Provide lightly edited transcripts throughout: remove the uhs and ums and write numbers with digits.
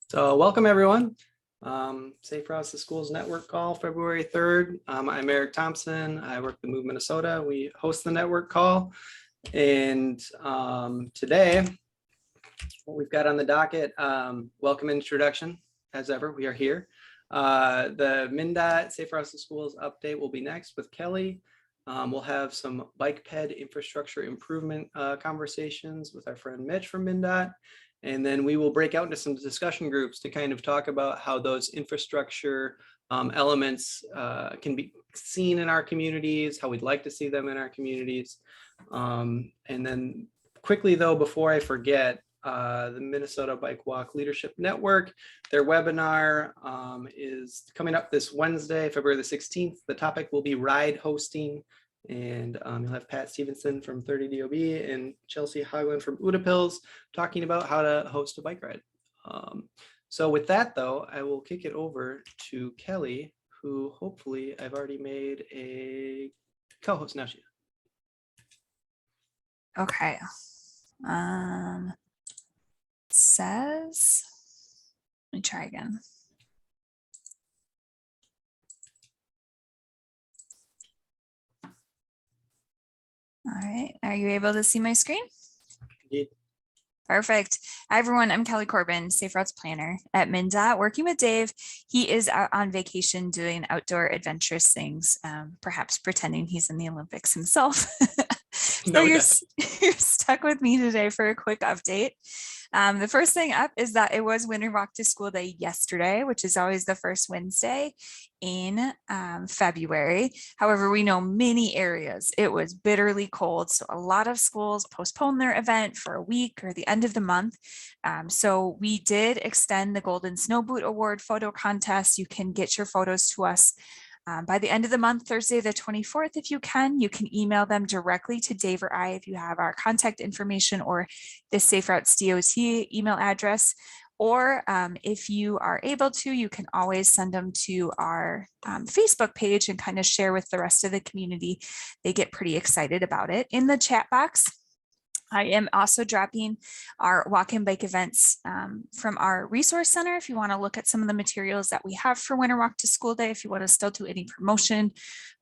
So welcome everyone. Safe Routes to Schools Network call, February 3rd. I'm Eric Thompson. I work the Move Minnesota. We host the network call. And today, what we've got on the docket, welcome introduction. As ever, we are here. The MnDOT Safe Routes to Schools update will be next with Kelly. We'll have some bike ped infrastructure improvement conversations with our friend Mitch from MnDOT. And then we will break out into some discussion groups to kind of talk about how those infrastructure elements can be seen in our communities, how we'd like to see them in our communities. And then quickly though, before I forget, the Minnesota Bike Walk Leadership Network, their webinar is coming up this Wednesday, February the 16th. The topic will be ride hosting. And you'll have Pat Stevenson from 30DOB and Chelsea Hogland from Udapils talking about how to host a bike ride. So with that, though, I will kick it over to Kelly, who hopefully I've already made a co-host now. Okay. Says, let me try again. All right, are you able to see my screen? Indeed. Perfect. Hi, everyone. I'm Kelly Corbin, Safe Routes Planner at MnDOT, working with Dave. He is out on vacation doing outdoor adventurous things, perhaps pretending he's in the Olympics himself. So you're stuck with me today for a quick update. The first thing up is that it was Winter Walk to School Day yesterday, which is always the first Wednesday in February. However, we know many areas it was bitterly cold, so a lot of schools postponed their event for a week or the end of the month. So we did extend the Golden Snow Boot Award photo contest. You can get your photos to us by the end of the month, Thursday the 24th, if you can email them directly to Dave or I if you have our contact information or the Safe Routes DOT email address. Or if you are able to, you can always send them to our Facebook page and kind of share with the rest of the community. They get pretty excited about it. In the chat box, I am also dropping our walk and bike events from our resource center. If you want to look at some of the materials that we have for Winter Walk to School Day, if you want to still do any promotion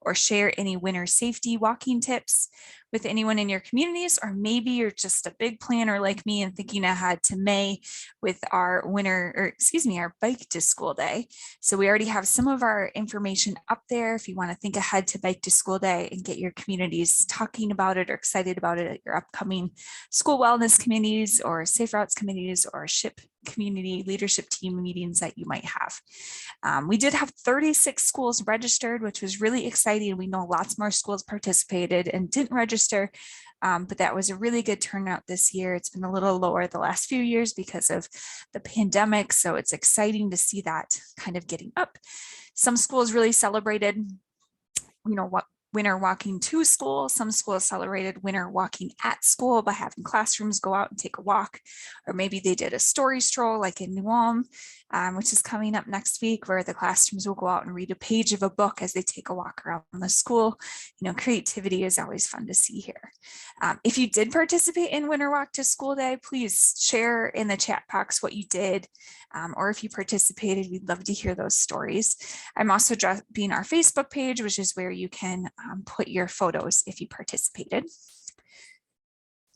or share any winter safety walking tips with anyone in your communities, or maybe you're just a big planner like me and thinking ahead to May with our our bike to school day. So we already have some of our information up there if you want to think ahead to bike to school day and get your communities talking about it or excited about it at your upcoming school wellness committees or safe routes committees or SHIP community leadership team meetings that you might have. We did have 36 schools registered, which was really exciting. We know lots more schools participated and didn't register, but that was a really good turnout this year. It's been a little lower the last few years because of the pandemic, so it's exciting to see that kind of getting up. Some schools really celebrated, what winter walking to school. Some schools celebrated winter walking at school by having classrooms go out and take a walk, or maybe they did a story stroll like in New Ulm, which is coming up next week, where the classrooms will go out and read a page of a book as they take a walk around the school. Creativity is always fun to see here. If you did participate in Winter Walk to School Day, please share in the chat box what you did, or if you participated, we'd love to hear those stories. I'm also dropping our Facebook page, which is where you can put your photos if you participated.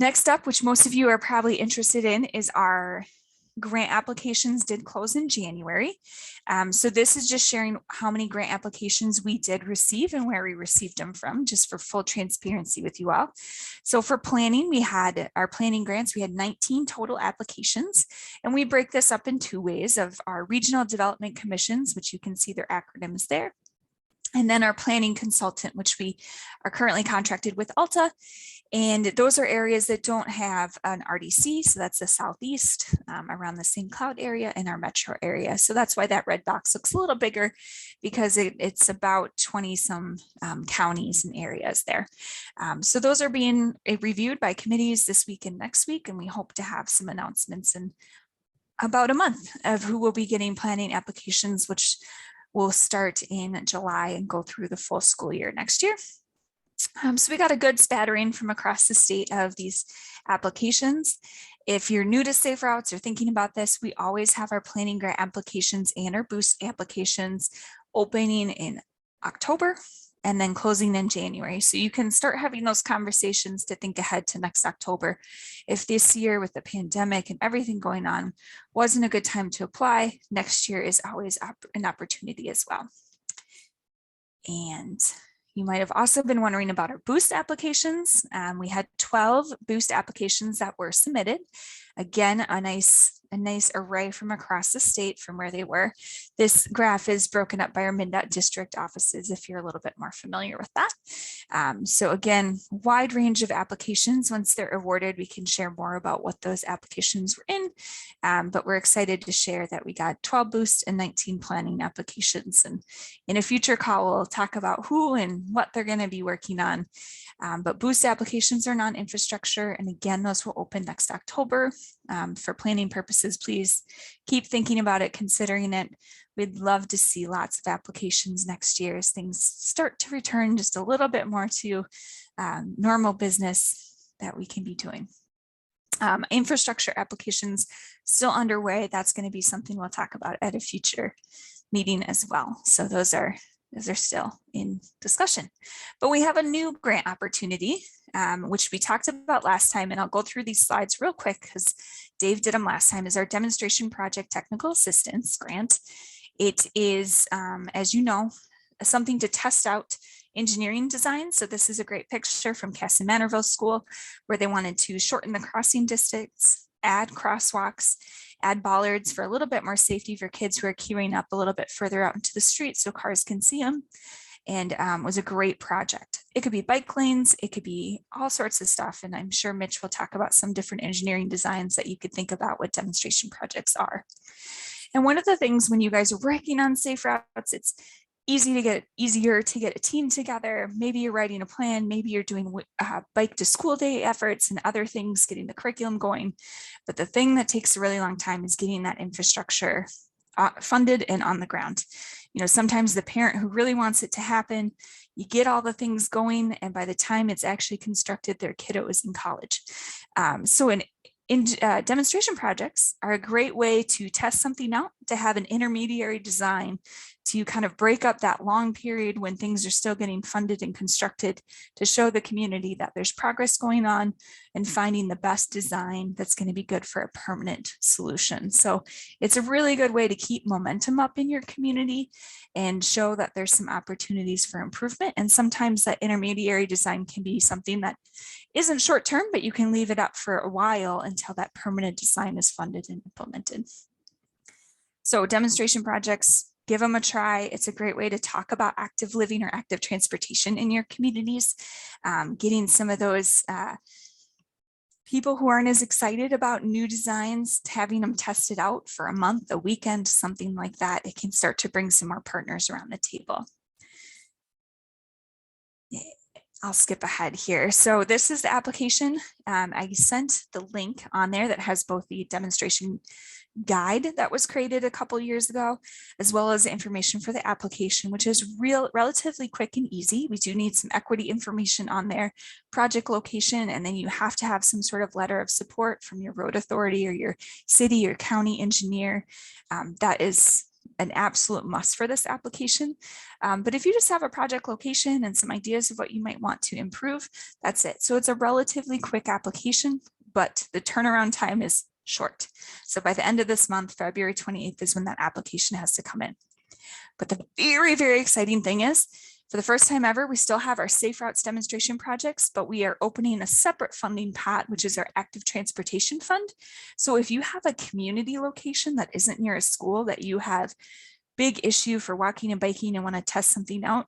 Next up, which most of you are probably interested in, is our grant applications did close in January. So this is just sharing how many grant applications we did receive and where we received them from, just for full transparency with you all. So for planning, we had our planning grants, we had 19 total applications, and we break this up in two ways: of our regional development commissions, which you can see their acronyms there, and then our planning consultant, which we are currently contracted with Alta. And those are areas that don't have an RDC. So that's the Southeast, around the St. Cloud area, and our metro area. So that's why that red box looks a little bigger, because it's about 20 some counties and areas there. So those are being reviewed by committees this week and next week. And we hope to have some announcements in about a month of who will be getting planning applications, which will start in July and go through the full school year next year. So we got a good spattering from across the state of these applications. If you're new to Safe Routes or thinking about this, we always have our planning grant applications and our boost applications opening in October and then closing in January. So you can start having those conversations to think ahead to next October. If this year with the pandemic and everything going on wasn't a good time to apply, next year is always an opportunity as well. And you might have also been wondering about our boost applications. We had 12 boost applications that were submitted. Again, a nice array from across the state from where they were. This graph is broken up by our MnDOT district offices if you're a little bit more familiar with that. So again, wide range of applications. Once they're awarded, we can share more about what those applications were in. But we're excited to share that we got 12 boost and 19 planning applications. And in a future call, we'll talk about who and what they're going to be working on. But boost applications are non-infrastructure. And again, those will open next October. For planning purposes, please keep thinking about it, considering it. We'd love to see lots of applications next year as things start to return just a little bit more to normal business that we can be doing. Infrastructure applications still underway. That's going to be something we'll talk about at a future meeting as well. So those are still in discussion. But we have a new grant opportunity, which we talked about last time, and I'll go through these slides real quick because Dave did them last time, is our demonstration project technical assistance grant. It is, as you know, something to test out engineering design. So this is a great picture from Cass and Manorville School, where they wanted to shorten the crossing distance, add crosswalks, add bollards for a little bit more safety for kids who are queuing up a little bit further out into the street so cars can see them. And was a great project. It could be bike lanes, it could be all sorts of stuff. And I'm sure Mitch will talk about some different engineering designs that you could think about what demonstration projects are. And one of the things when you guys are working on safe routes, it's easier to get a team together. Maybe you're writing a plan, maybe you're doing bike to school day efforts and other things, getting the curriculum going. But the thing that takes a really long time is getting that infrastructure funded and on the ground. You know, sometimes the parent who really wants it to happen, you get all the things going, and by the time it's actually constructed, their kiddo is in college. So demonstration projects are a great way to test something out, to have an intermediary design, to kind of break up that long period when things are still getting funded and constructed, to show the community that there's progress going on and finding the best design that's going to be good for a permanent solution. So it's a really good way to keep momentum up in your community and show that there's some opportunities for improvement. And sometimes that intermediary design can be something that isn't short term, but you can leave it up for a while until that permanent design is funded and implemented. So demonstration projects, give them a try. It's a great way to talk about active living or active transportation in your communities. Getting some of those people who aren't as excited about new designs, having them tested out for a month, a weekend, something like that, it can start to bring some more partners around the table. I'll skip ahead here. So this is the application. I sent the link on there that has both the demonstration guide that was created a couple years ago, as well as the information for the application, which is relatively quick and easy. We do need some equity information on there, project location, and then you have to have some sort of letter of support from your road authority or your city or county engineer. That is an absolute must for this application. But if you just have a project location and some ideas of what you might want to improve, that's it. So it's a relatively quick application, but the turnaround time is short. So by the end of this month, February 28th is when that application has to come in. But the very, very exciting thing is, for the first time ever, we still have our Safe Routes demonstration projects, but we are opening a separate funding pot, which is our active transportation fund. So if you have a community location that isn't near a school that you have big issue for walking and biking and want to test something out,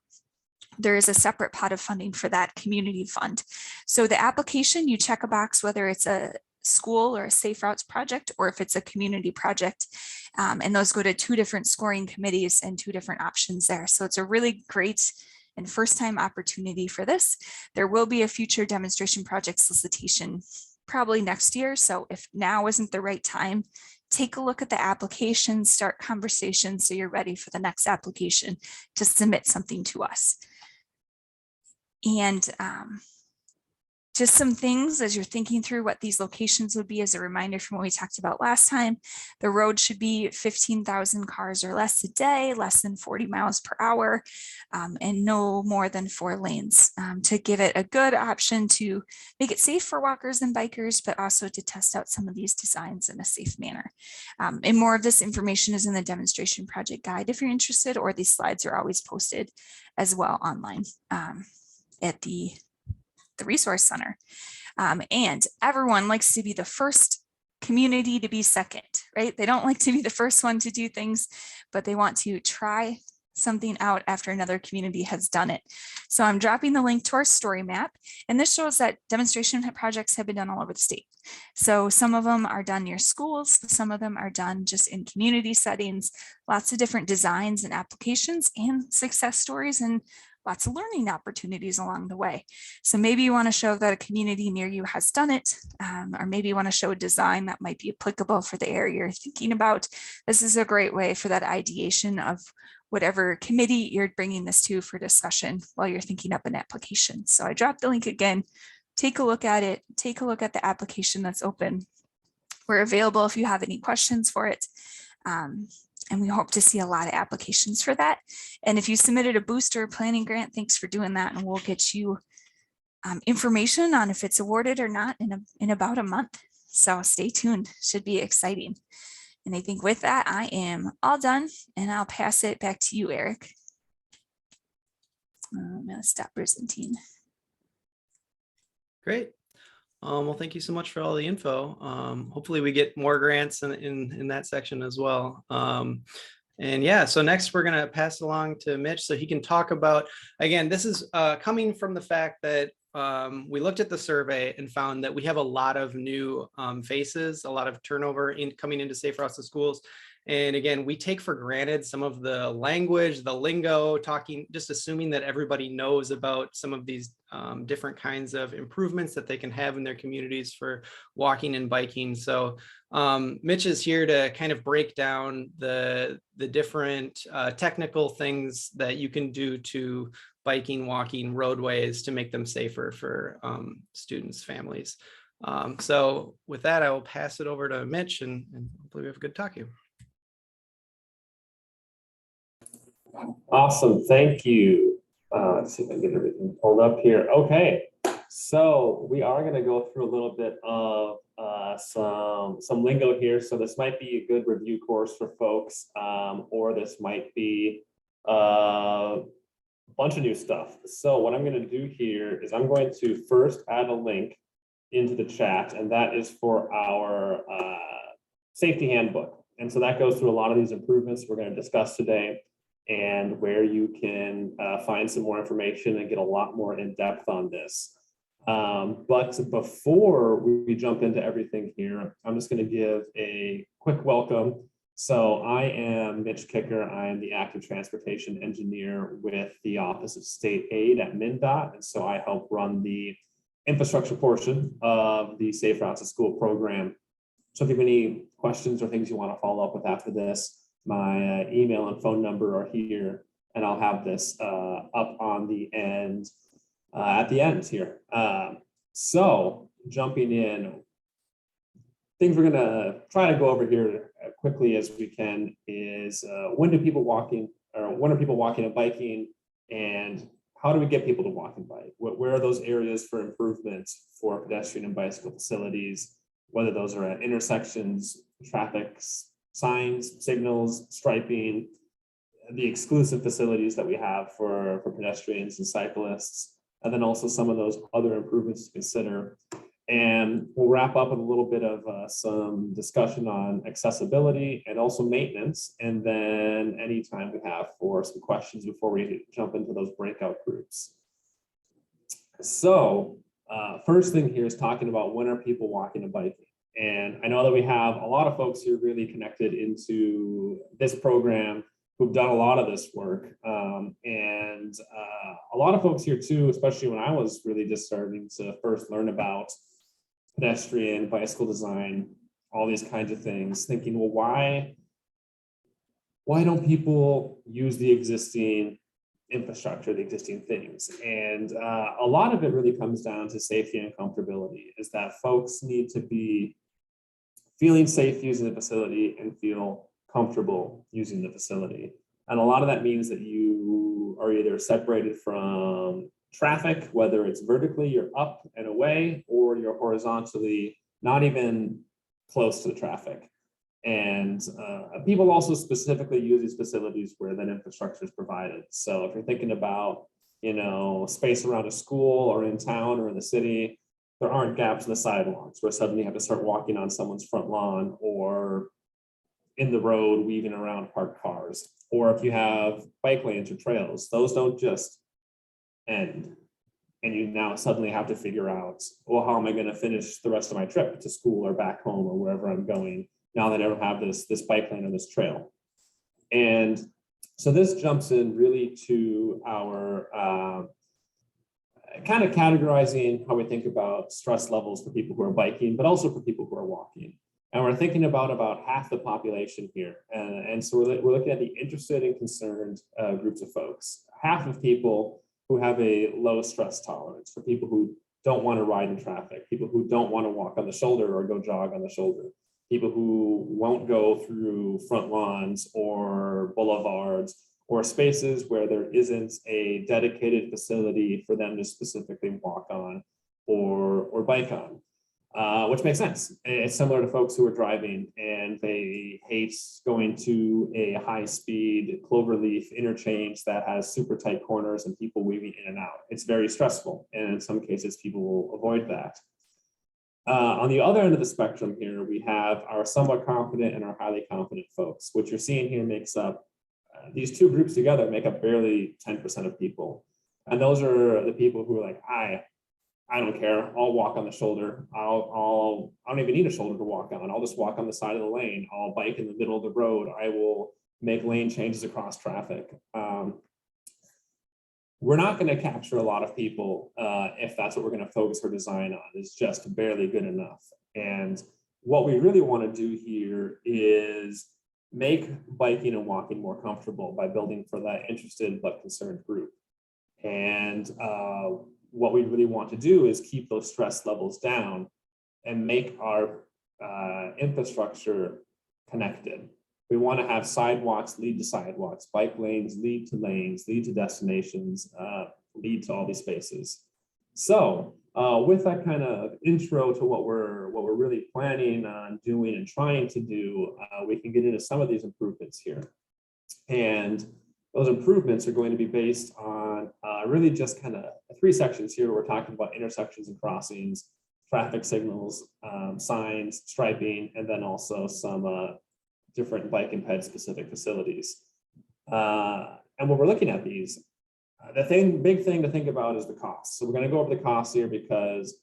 there is a separate pot of funding for that community fund. So the application, you check a box whether it's a school or a Safe Routes project, or if it's a community project, and those go to 2 different scoring committees and 2 different options there. So it's a really great and first time opportunity for this. There will be a future demonstration project solicitation probably next year. So if now isn't the right time, take a look at the application, start conversations so you're ready for the next application to submit something to us. And Just some things as you're thinking through what these locations would be as a reminder from what we talked about last time. The road should be 15,000 cars or less a day, less than 40 miles per hour, and no more than 4 lanes to give it a good option to make it safe for walkers and bikers, but also to test out some of these designs in a safe manner. And more of this information is in the demonstration project guide if you're interested, or these slides are always posted as well online at the resource center. And everyone likes to be the first community to be second, right? They don't like to be the first one to do things, but they want to try something out after another community has done it. So I'm dropping the link to our story map, and this shows that demonstration projects have been done all over the state. So some of them are done near schools, some of them are done just in community settings, lots of different designs and applications and success stories, and lots of learning opportunities along the way. So maybe you want to show that a community near you has done it, or maybe you want to show a design that might be applicable for the area you're thinking about. This is a great way for that ideation of whatever committee you're bringing this to for discussion while you're thinking up an application. So I dropped the link again. Take a look at it. Take a look at the application that's open. We're available if you have any questions for it. And we hope to see a lot of applications for that. And if you submitted a booster planning grant, thanks for doing that. And we'll get you information on if it's awarded or not in about a month. So stay tuned, should be exciting. And I think with that, I am all done and I'll pass it back to you, Eric. I'm gonna stop presenting. Great. Well, thank you so much for all the info. Hopefully we get more grants in that section as well. And yeah, so next we're going to pass it along to Mitch so he can talk about, again, this is coming from the fact that we looked at the survey and found that we have a lot of new faces, a lot of turnover coming into Safe Routes to Schools. And again, we take for granted some of the language, the lingo, just assuming that everybody knows about some of these different kinds of improvements that they can have in their communities for walking and biking. So Mitch is here to kind of break down the different technical things that you can do to biking, walking roadways to make them safer for students, families. So with that, I will pass it over to Mitch and hopefully we have a good talk here. Awesome, thank you. Let's see if I can get everything pulled up here. Okay, so we are going to go through a little bit of some lingo here. So this might be a good review course for folks, or this might be a bunch of new stuff. So what I'm going to do here is I'm going to first add a link into the chat, and that is for our safety handbook. And so that goes through a lot of these improvements we're going to discuss today, and where you can find some more information and get a lot more in depth on this. But before we jump into everything here, I'm just going to give a quick welcome. So I am Mitch Kicker. I am the active transportation engineer with the Office of State Aid at MnDOT. And so I help run the infrastructure portion of the Safe Routes to School program. So if you have any questions or things you want to follow up with after this, my email and phone number are here, and I'll have this up on the end at the end here. So jumping in, things we're going to try to go over here quickly as we can is when are people walking and biking, and how do we get people to walk and bike? Where are those areas for improvements for pedestrian and bicycle facilities, whether those are at intersections, traffic signs, signals, striping, the exclusive facilities that we have for pedestrians and cyclists, and then also some of those other improvements to consider. And we'll wrap up with a little bit of some discussion on accessibility and also maintenance, and then any time we have for some questions before we jump into those breakout groups. So first thing here is talking about when are people walking and biking. And I know that we have a lot of folks who are really connected into this program who've done a lot of this work. And a lot of folks here too, especially when I was really just starting to first learn about pedestrian, bicycle design, all these kinds of things, thinking, well, why don't people use the existing infrastructure, the existing things. And a lot of it really comes down to safety and comfortability, is that folks need to be feeling safe using the facility and feel comfortable using the facility. And a lot of that means that you are either separated from traffic, whether it's vertically, you're up and away, or you're horizontally, not even close to the traffic. And people also specifically use these facilities where that infrastructure is provided. So if you're thinking about, you know, space around a school or in town or in the city, there aren't gaps in the sidewalks where suddenly you have to start walking on someone's front lawn or in the road weaving around parked cars. Or if you have bike lanes or trails, those don't just end. And you now suddenly have to figure out, well, how am I going to finish the rest of my trip to school or back home or wherever I'm going now that I don't have this bike lane or this trail? And so this jumps in really to our kind of categorizing how we think about stress levels for people who are biking, but also for people who are walking. And we're thinking about half the population here. And so we're looking at the interested and concerned groups of folks. Half of people who have a low stress tolerance, for people who don't want to ride in traffic, people who don't want to walk on the shoulder or go jog on the shoulder, people who won't go through front lawns or boulevards or spaces where there isn't a dedicated facility for them to specifically walk on or bike on. Which makes sense. It's similar to folks who are driving and they hate going to a high-speed cloverleaf interchange that has super tight corners and people weaving in and out. It's very stressful, and in some cases, people will avoid that. On the other end of the spectrum here, we have our somewhat confident and our highly confident folks. What you're seeing here makes up, these two groups together make up barely 10% of people. And those are the people who are like, I don't care. I'll walk on the shoulder. I don't even need a shoulder to walk on. I'll just walk on the side of the lane. I'll bike in the middle of the road. I will make lane changes across traffic. We're not going to capture a lot of people if that's what we're going to focus our design on. It's just barely good enough. And what we really want to do here is make biking and walking more comfortable by building for that interested but concerned group. And what we really want to do is keep those stress levels down and make our infrastructure connected. We want to have sidewalks lead to sidewalks, bike lanes lead to lanes, lead to destinations, lead to all these spaces. So with that kind of intro to what we're really planning on doing and trying to do, we can get into some of these improvements here. And those improvements are going to be based on really just kind of three sections here. We're talking about intersections and crossings, traffic signals, signs, striping, and then also some different bike and ped specific facilities. And when we're looking at these, big thing to think about is the cost. So we're going to go over the costs here because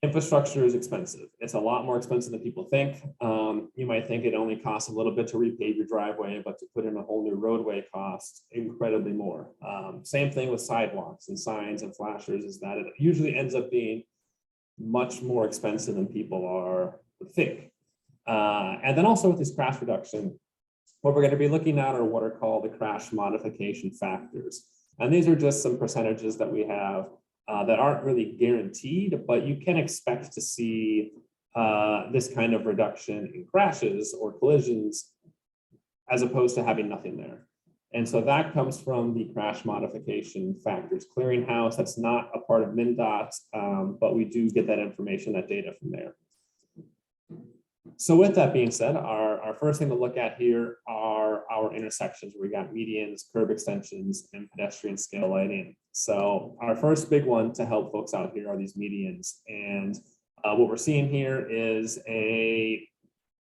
infrastructure is expensive. It's a lot more expensive than people think. You might think it only costs a little bit to repave your driveway, but to put in a whole new roadway costs incredibly more. Same thing with sidewalks and signs and flashers, is that it usually ends up being much more expensive than people think. And then also with this crash reduction, what we're going to be looking at are what are called the crash modification factors. And these are just some percentages that we have that aren't really guaranteed, but you can expect to see this kind of reduction in crashes or collisions as opposed to having nothing there. And so that comes from the crash modification factors clearinghouse. That's not a part of MnDOT, but we do get that information, that data from there. So with that being said, our first thing to look at here are our intersections, where we got medians, curb extensions, and pedestrian scale lighting. So our first big one to help folks out here are these medians. And what we're seeing here is a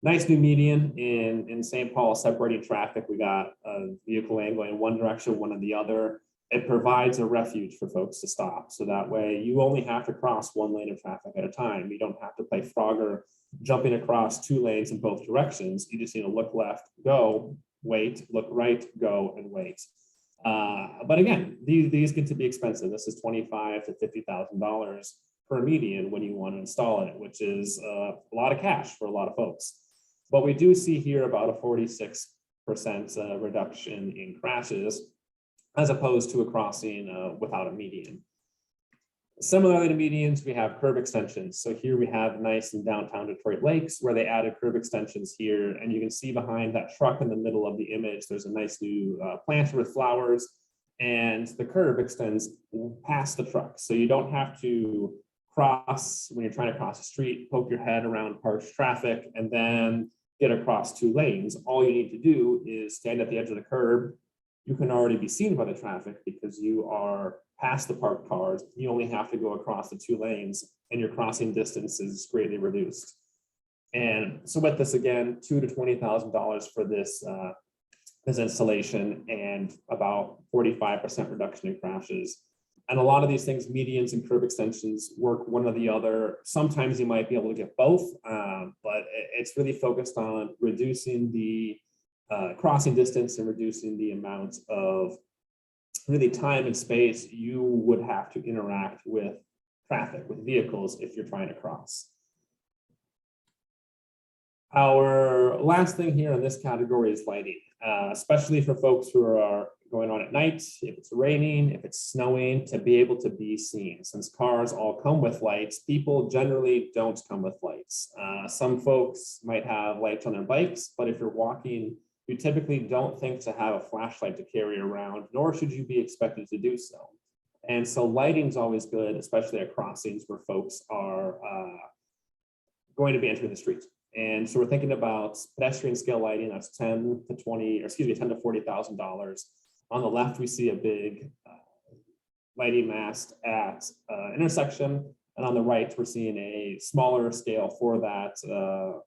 nice new median in St. Paul separating traffic. We got a vehicle lane going in one direction, one in the other. It provides a refuge for folks to stop. So that way you only have to cross one lane of traffic at a time. You don't have to play Frogger jumping across two lanes in both directions. You just need to look left, go, wait, look right, go, and wait. But again, these get to be expensive. This is $25,000 to $50,000 per median when you want to install it, which is a lot of cash for a lot of folks. But we do see here about a 46% reduction in crashes as opposed to a crossing without a median. Similarly to medians, we have curb extensions. So here we have nice in downtown Detroit Lakes where they added curb extensions here. And you can see behind that truck in the middle of the image, there's a nice new planter with flowers, and the curb extends past the truck. So you don't have to cross when you're trying to cross the street, poke your head around parked traffic, and then get across 2 lanes. All you need to do is stand at the edge of the curb. You can already be seen by the traffic because you are past the parked cars. You only have to go across the 2 lanes and your crossing distance is greatly reduced. And so with this, again, $2,000 to $20,000 for this, this installation, and about 45% reduction in crashes. And a lot of these things, medians and curb extensions, work one or the other. Sometimes you might be able to get both, but it's really focused on reducing the crossing distance and reducing the amount of really time and space you would have to interact with traffic, with vehicles, if you're trying to cross. Our last thing here in this category is lighting, especially for folks who are going on at night, if it's raining, if it's snowing, to be able to be seen. Since cars all come with lights, people generally don't come with lights. Some folks might have lights on their bikes, but if you're walking, you typically don't think to have a flashlight to carry around, nor should you be expected to do so. And so lighting is always good, especially at crossings where folks are going to be entering the street. And so we're thinking about pedestrian scale lighting. That's $10,000 to $40,000. On the left, we see a big lighting mast at intersection, and on the right, we're seeing a smaller scale for that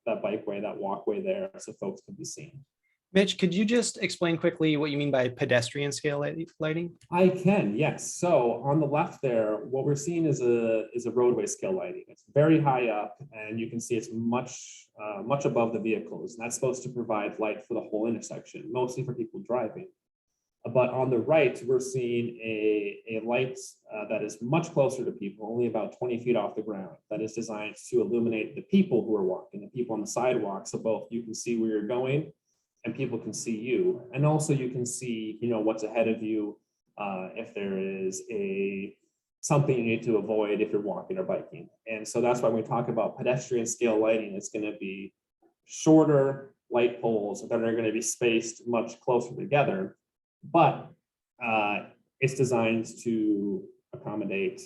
that bikeway, that walkway there, so folks can be seen. Mitch, could you just explain quickly what you mean by pedestrian scale lighting? I can, yes. So on the left there, what we're seeing is a roadway scale lighting. It's very high up, and you can see it's much above the vehicles. And that's supposed to provide light for the whole intersection, mostly for people driving. But on the right, we're seeing a light that is much closer to people, only about 20 feet off the ground, that is designed to illuminate the people who are walking, the people on the sidewalk. So both you can see where you're going and people can see you. And also you can see, what's ahead of you, if there is something you need to avoid if you're walking or biking. And so that's why when we talk about pedestrian scale lighting, it's going to be shorter light poles that are going to be spaced much closer together. But it's designed to accommodate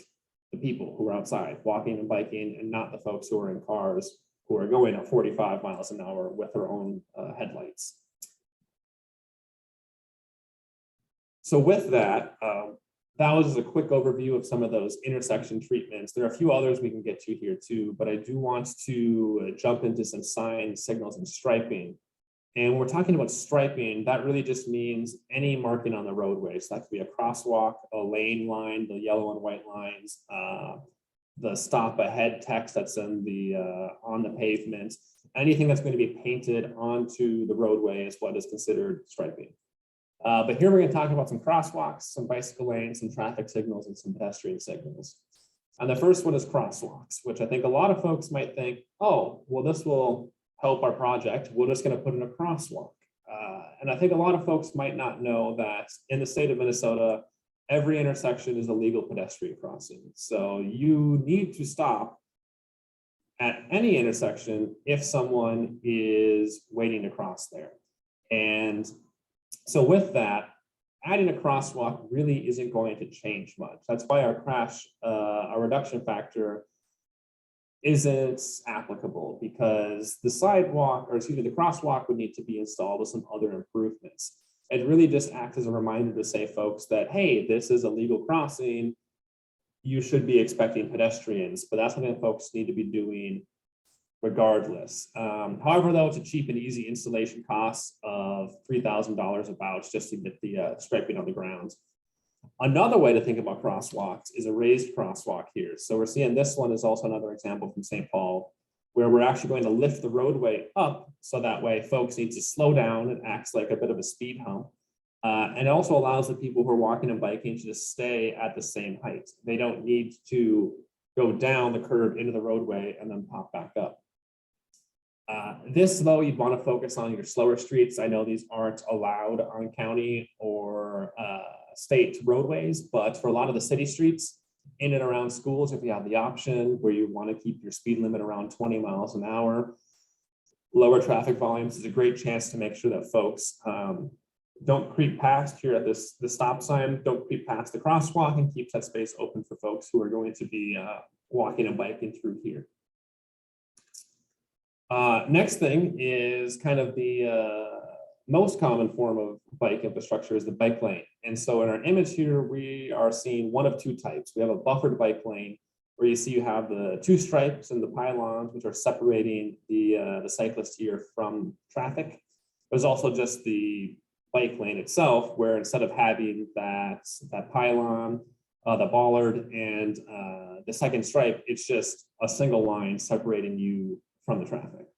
the people who are outside walking and biking, and not the folks who are in cars who are going at 45 miles an hour with their own headlights. So with that, that was a quick overview of some of those intersection treatments. There are a few others we can get to here too, but I do want to jump into some signs, signals, and striping. And when we're talking about striping, that really just means any marking on the roadway. So that could be a crosswalk, a lane line, the yellow and white lines, the stop ahead text that's in the on the pavement. Anything that's going to be painted onto the roadway is what is considered striping. But here we're going to talk about some crosswalks, some bicycle lanes, some traffic signals, and some pedestrian signals. And the first one is crosswalks, which I think a lot of folks might think, oh, well, this will help our project. We're just going to put in a crosswalk. And I think a lot of folks might not know that in the state of Minnesota, every intersection is a legal pedestrian crossing. So you need to stop at any intersection if someone is waiting to cross there. And so with that, adding a crosswalk really isn't going to change much. That's why our reduction factor isn't applicable, because the the crosswalk would need to be installed with some other improvements. It really just acts as a reminder to say, folks, that, hey, this is a legal crossing. You should be expecting pedestrians, but that's something that folks need to be doing regardless. However, though, it's a cheap and easy installation cost of $3,000 about just to get the striping on the ground. Another way to think about crosswalks is a raised crosswalk here. So we're seeing this one is also another example from St. Paul, where we're actually going to lift the roadway up so that way folks need to slow down. It acts like a bit of a speed hump. And it also allows the people who are walking and biking to just stay at the same height. They don't need to go down the curb into the roadway and then pop back up. This, though, you'd want to focus on your slower streets. I know these aren't allowed on county or state roadways, but for a lot of the city streets in and around schools, if you have the option where you want to keep your speed limit around 20 miles an hour, lower traffic volumes is a great chance to make sure that folks don't creep past here at the stop sign, don't creep past the crosswalk, and keep that space open for folks who are going to be walking and biking through here. Next thing is kind of the most common form of bike infrastructure is the bike lane. And so in our image here, we are seeing one of two types. We have a buffered bike lane where you see you have the two stripes and the pylons, which are separating the cyclist here from traffic. There's also just the bike lane itself, where instead of having that pylon, the bollard, and the second stripe, it's just a single line separating you from the traffic.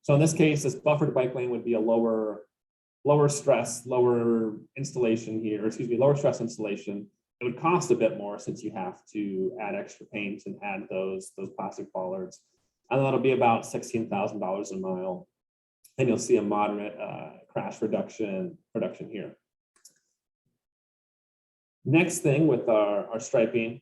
So in this case, this buffered bike lane would be a lower stress, lower installation here, excuse me, lower stress installation. It would cost a bit more since you have to add extra paint and add those plastic bollards. And that'll be about $16,000 a mile. And you'll see a moderate crash reduction here. Next thing with our striping,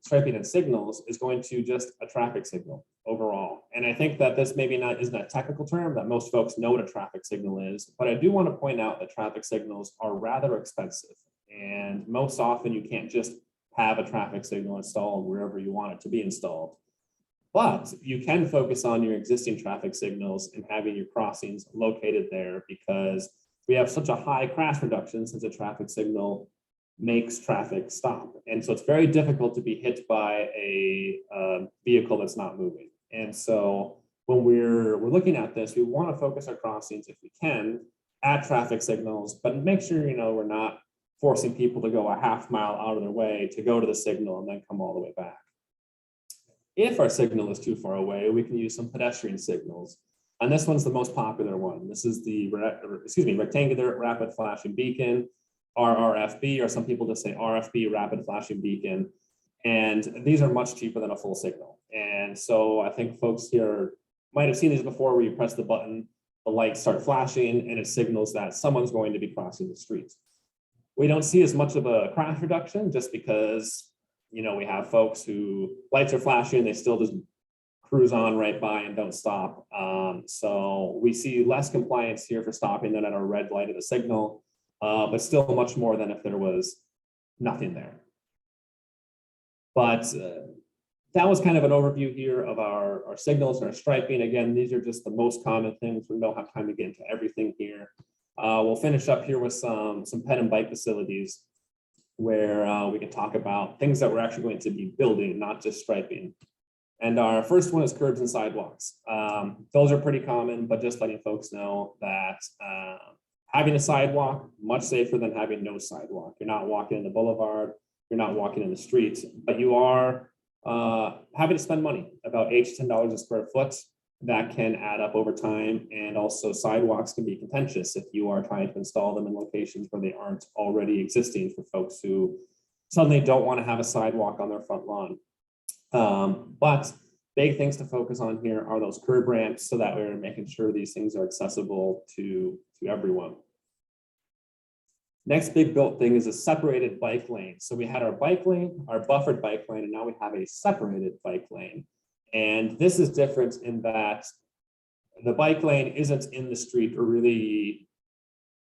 striping and signals is going to just a traffic signal overall. And I think that this maybe isn't a technical term that most folks know what a traffic signal is, but I do want to point out that traffic signals are rather expensive. And most often you can't just have a traffic signal installed wherever you want it to be installed. But you can focus on your existing traffic signals and having your crossings located there, because we have such a high crash reduction since a traffic signal makes traffic stop. And so it's very difficult to be hit by a vehicle that's not moving. And so when we're looking at this, we want to focus our crossings, if we can, at traffic signals, but make sure, we're not forcing people to go a half mile out of their way to go to the signal and then come all the way back. If our signal is too far away, we can use some pedestrian signals. And this one's the most popular one. This is the rectangular rapid flashing beacon, RRFB, or some people just say RFB, rapid flashing beacon. And these are much cheaper than a full signal. And so I think folks here might have seen these before, where you press the button, the lights start flashing, and it signals that someone's going to be crossing the street. We don't see as much of a crash reduction just because, we have folks who lights are flashing, they still just cruise on right by and don't stop. So we see less compliance here for stopping than at a red light of the signal, but still much more than if there was nothing there. But that was kind of an overview here of our signals and our striping. Again, these are just the most common things. We don't have time to get into everything here. We'll finish up here with some ped and bike facilities where we can talk about things that we're actually going to be building, not just striping. And our first one is curbs and sidewalks. Those are pretty common, but just letting folks know that having a sidewalk, much safer than having no sidewalk. You're not walking in the boulevard, you're not walking in the streets, but you are having to spend money, about $8 to $10 a square foot. That can add up over time. And also sidewalks can be contentious if you are trying to install them in locations where they aren't already existing, for folks who suddenly don't want to have a sidewalk on their front lawn. But big things to focus on here are those curb ramps, so that we're making sure these things are accessible to everyone. Next big built thing is a separated bike lane. So we had our bike lane, our buffered bike lane, and now we have a separated bike lane. And this is different in that the bike lane isn't in the street or really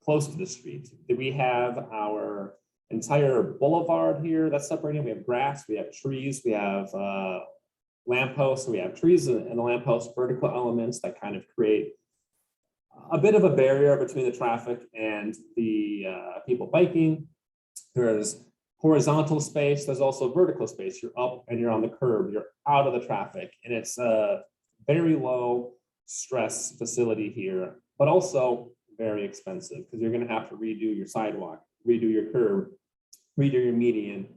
close to the street. We have our entire boulevard here that's separating. We have grass, we have trees, we have lampposts. So we have trees and the lamppost vertical elements that kind of create a bit of a barrier between the traffic and the people biking. There's horizontal space, there's also vertical space. You're up and you're on the curb, you're out of the traffic, and it's a very low stress facility here, but also very expensive, because you're going to have to redo your sidewalk, redo your curb, redo your median,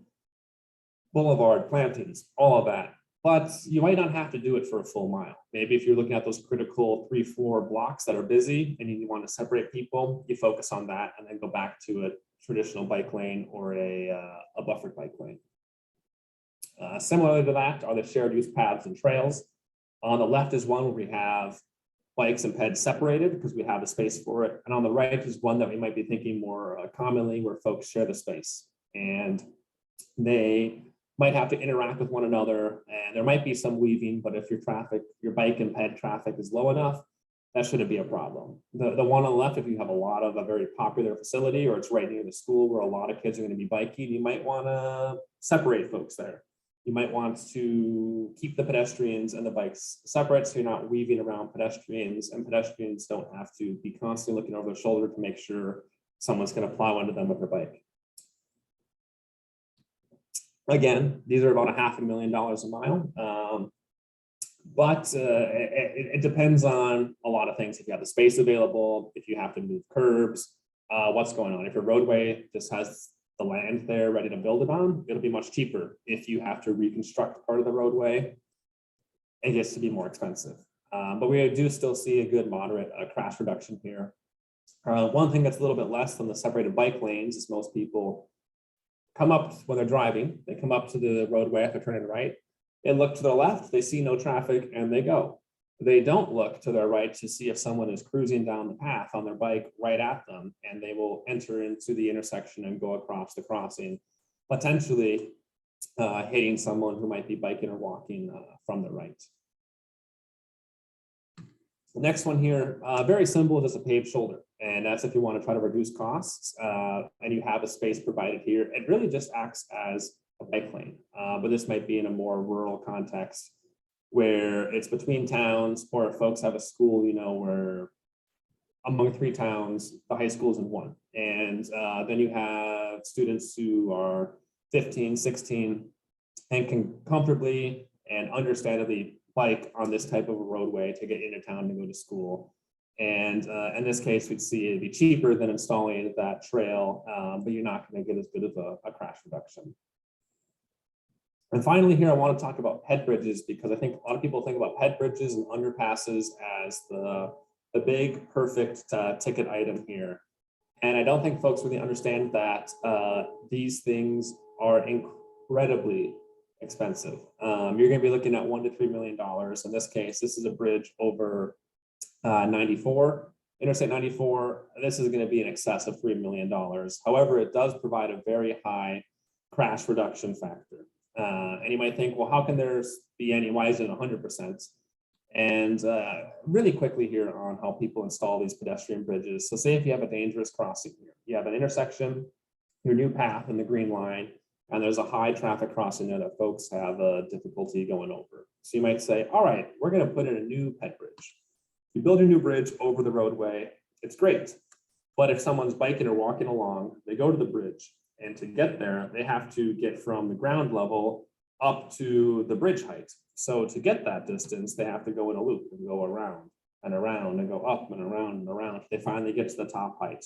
boulevard, plantings, all of that. But you might not have to do it for a full mile. Maybe if you're looking at those critical 3-4 blocks that are busy and you want to separate people, you focus on that and then go back to a traditional bike lane or a buffered bike lane. Similarly to that are the shared use paths and trails. On the left is one where we have bikes and peds separated because we have the space for it. And on the right is one that we might be thinking more commonly, where folks share the space and they might have to interact with one another, and there might be some weaving, but if your bike and ped traffic is low enough, that shouldn't be a problem. The one on the left, if you have a very popular facility, or it's right near the school where a lot of kids are going to be biking, you might want to separate folks there. You might want to keep the pedestrians and the bikes separate so you're not weaving around pedestrians, and pedestrians don't have to be constantly looking over their shoulder to make sure someone's going to plow into them with their bike. Again, these are about $500,000 a mile. But it depends on a lot of things. If you have the space available, if you have to move curbs, what's going on. If your roadway just has the land there ready to build it on, it'll be much cheaper. If you have to reconstruct part of the roadway, it gets to be more expensive. But we do still see a good moderate crash reduction here. One thing that's a little bit less than the separated bike lanes is most people come up when they're driving. They come up to the roadway if they're turning right. They look to the left, they see no traffic, and they go. They don't look to their right to see if someone is cruising down the path on their bike right at them, and they will enter into the intersection and go across the crossing, potentially hitting someone who might be biking or walking from the right. The next one here, very simple, just a paved shoulder. And that's if you want to try to reduce costs and you have a space provided here. It really just acts as a bike lane, but this might be in a more rural context where it's between towns, or if folks have a school, where among 3 towns, the high school is in one. And then you have students who are 15, 16, and can comfortably and understandably bike on this type of a roadway to get into town to go to school. And in this case, we'd see it'd be cheaper than installing that trail, but you're not going to get as good of a crash reduction. And finally here, I want to talk about ped bridges, because I think a lot of people think about ped bridges and underpasses as the big, perfect ticket item here. And I don't think folks really understand that these things are incredibly expensive. You're going to be looking at $1 to $3 million. In this case, this is a bridge over 94, Interstate 94. This is going to be in excess of $3 million. However, it does provide a very high crash reduction factor. And you might think, well, how can there be any? Why is it 100%? And really quickly here on how people install these pedestrian bridges. So say if you have a dangerous crossing here, you have an intersection, your new path in the green line, and there's a high traffic crossing there that folks have difficulty going over. So you might say, all right, we're going to put in a new ped bridge. You build a new bridge over the roadway, it's great. But if someone's biking or walking along, they go to the bridge, and to get there, they have to get from the ground level up to the bridge height. So to get that distance, they have to go in a loop and go around and around and go up and around and around. They finally get to the top height.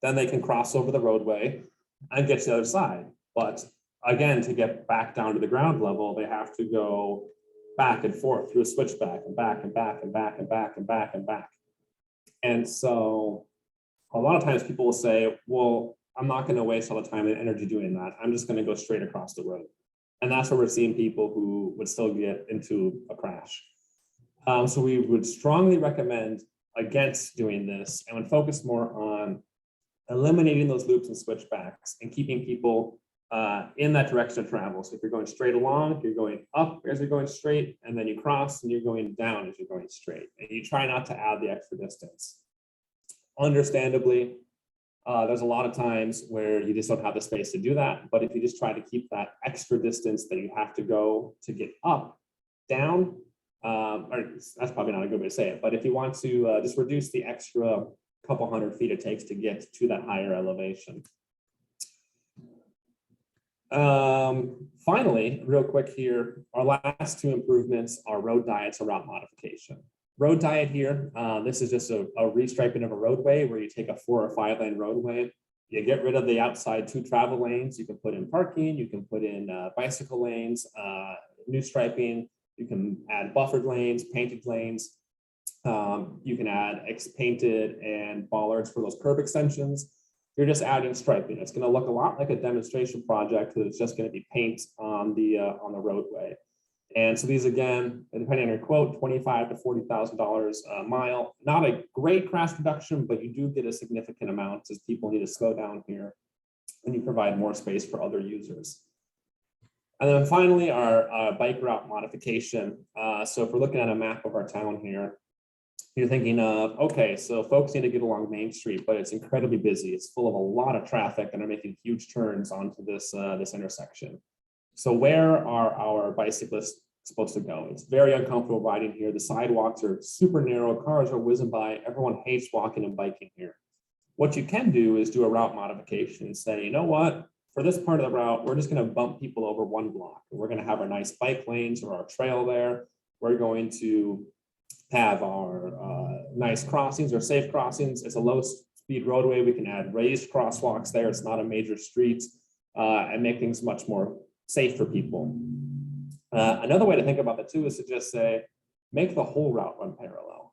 Then they can cross over the roadway and get to the other side. But again, to get back down to the ground level, they have to go back and forth through a switchback and back and back and back and back and back and back. And so a lot of times people will say, well, I'm not going to waste all the time and energy doing that. I'm just going to go straight across the road. And that's where we're seeing people who would still get into a crash. So we would strongly recommend against doing this and would focus more on eliminating those loops and switchbacks and keeping people in that direction of travel. So if you're going straight along, you're going up as you're going straight, and then you cross and you're going down as you're going straight. And you try not to add the extra distance. Understandably, there's a lot of times where you just don't have the space to do that. But if you just try to keep that extra distance that you have to go to get up, down, or that's probably not a good way to say it, but if you want to just reduce the extra couple hundred feet it takes to get to that higher elevation. Finally, real quick here, our last 2 improvements are road diets or route modification. Road diet here, this is just a restriping of a roadway where you take a 4 or 5 lane roadway, you get rid of the outside 2 travel lanes, you can put in parking, you can put in bicycle lanes, new striping, you can add buffered lanes, painted lanes, you can add painted and bollards for those curb extensions. You're just adding striping. It's going to look a lot like a demonstration project, because it's just going to be paint on the roadway. And so these, again, depending on your quote, $25,000 to $40,000 a mile. Not a great crash reduction, but you do get a significant amount as people need to slow down here, and you provide more space for other users. And then finally, our bike route modification. So if we're looking at a map of our town here, you're thinking of, okay, so folks need to get along Main Street, but it's incredibly busy. It's full of a lot of traffic and are making huge turns onto this, this intersection. So where are our bicyclists supposed to go? It's very uncomfortable riding here. The sidewalks are super narrow, cars are whizzing by. Everyone hates walking and biking here. What you can do is do a route modification and say, you know what, for this part of the route, we're just going to bump people over one block. We're going to have our nice bike lanes or our trail there. We're going to have our nice crossings or safe crossings. It's a low speed roadway. We can add raised crosswalks there. It's not a major street, and make things much more safe for people. Another way to think about that too is to just say, make the whole route run parallel.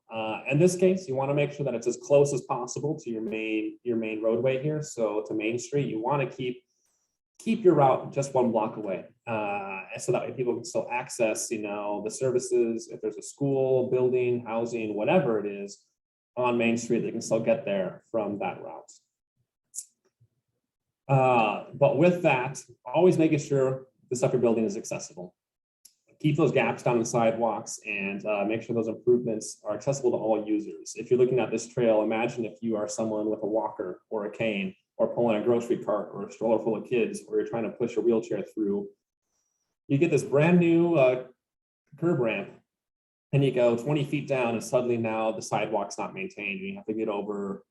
In this case, you want to make sure that it's as close as possible to your main roadway here. So to Main Street, you want to keep your route just one block away. So that way people can still access, the services. If there's a school, building, housing, whatever it is on Main Street, they can still get there from that route. But with that, always making sure the stuff you're building is accessible. Keep those gaps down in sidewalks and make sure those improvements are accessible to all users. If you're looking at this trail, imagine if you are someone with a walker or a cane or pulling a grocery cart or a stroller full of kids, or you're trying to push a wheelchair through. You get this brand new curb ramp and you go 20 feet down and suddenly now the sidewalk's not maintained. You have to get over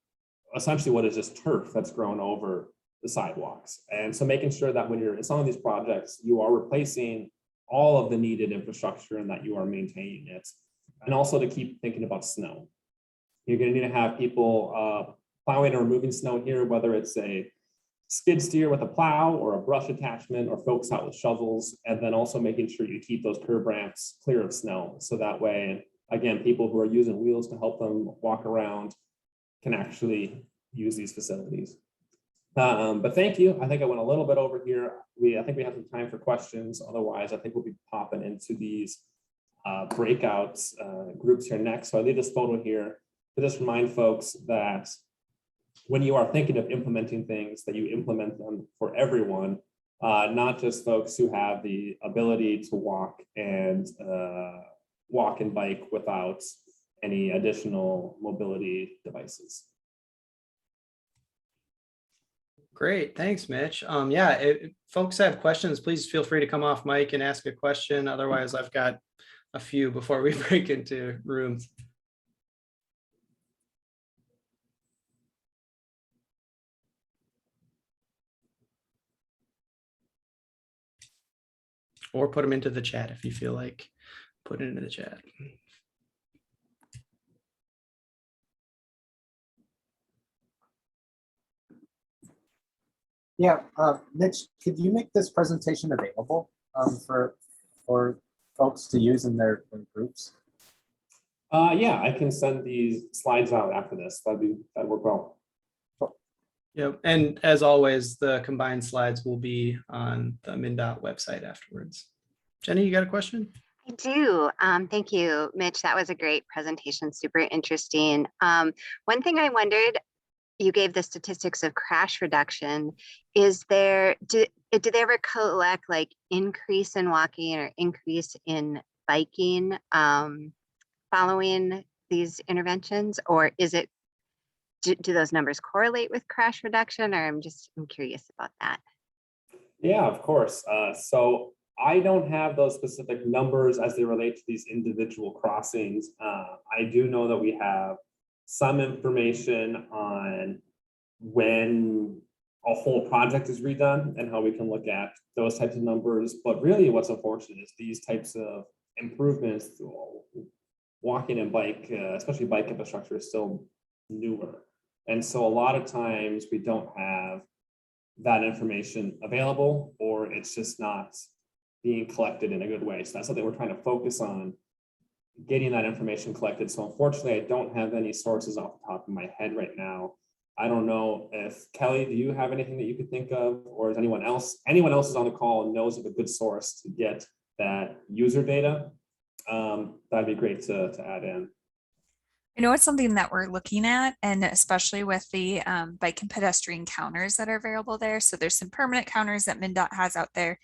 essentially what is just turf that's grown over the sidewalks. And so making sure that when you're in some of these projects, you are replacing all of the needed infrastructure and that you are maintaining it. And also to keep thinking about snow. You're going to need to have people plowing or removing snow here, whether it's a skid steer with a plow or a brush attachment or folks out with shovels, and then also making sure you keep those curb ramps clear of snow. So that way, again, people who are using wheels to help them walk around can actually use these facilities. But thank you. I think I went a little bit over here. I think we have some time for questions. Otherwise, I think we'll be popping into these breakout groups here next. So I leave this photo here to just remind folks that when you are thinking of implementing things, that you implement them for everyone, not just folks who have the ability to walk and bike without any additional mobility devices. Great, thanks, Mitch. Yeah, if folks have questions, please feel free to come off mic and ask a question. Otherwise, I've got a few before we break into rooms. Or put them into the chat if you feel like putting it into the chat. Yeah, Mitch, could you make this presentation available for folks to use in their groups? Yeah, I can send these slides out after this. That'd work well. Yep, and as always, the combined slides will be on the MnDOT website afterwards. Jenny, you got a question? I do. Thank you, Mitch. That was a great presentation, super interesting. One thing I wondered, you gave the statistics of crash reduction. Is there, do they ever collect like increase in walking or increase in biking following these interventions, or is it, do those numbers correlate with crash reduction, or I'm curious about that. Yeah, of course. So I don't have those specific numbers as they relate to these individual crossings. I do know that we have some information on when a whole project is redone and how we can look at those types of numbers. But really what's unfortunate is these types of improvements to walking and bike, especially bike infrastructure, is still newer. And so a lot of times we don't have that information available, or it's just not being collected in a good way. So that's something we're trying to focus on, getting that information collected. So unfortunately, I don't have any sources off the top of my head right now. I don't know if Kelly, do you have anything that you could think of, or is anyone else is on the call and knows of a good source to get that user data, that'd be great to add in. I know it's something that we're looking at, and especially with the bike and pedestrian counters that are available there. So there's some permanent counters that MnDOT has out there,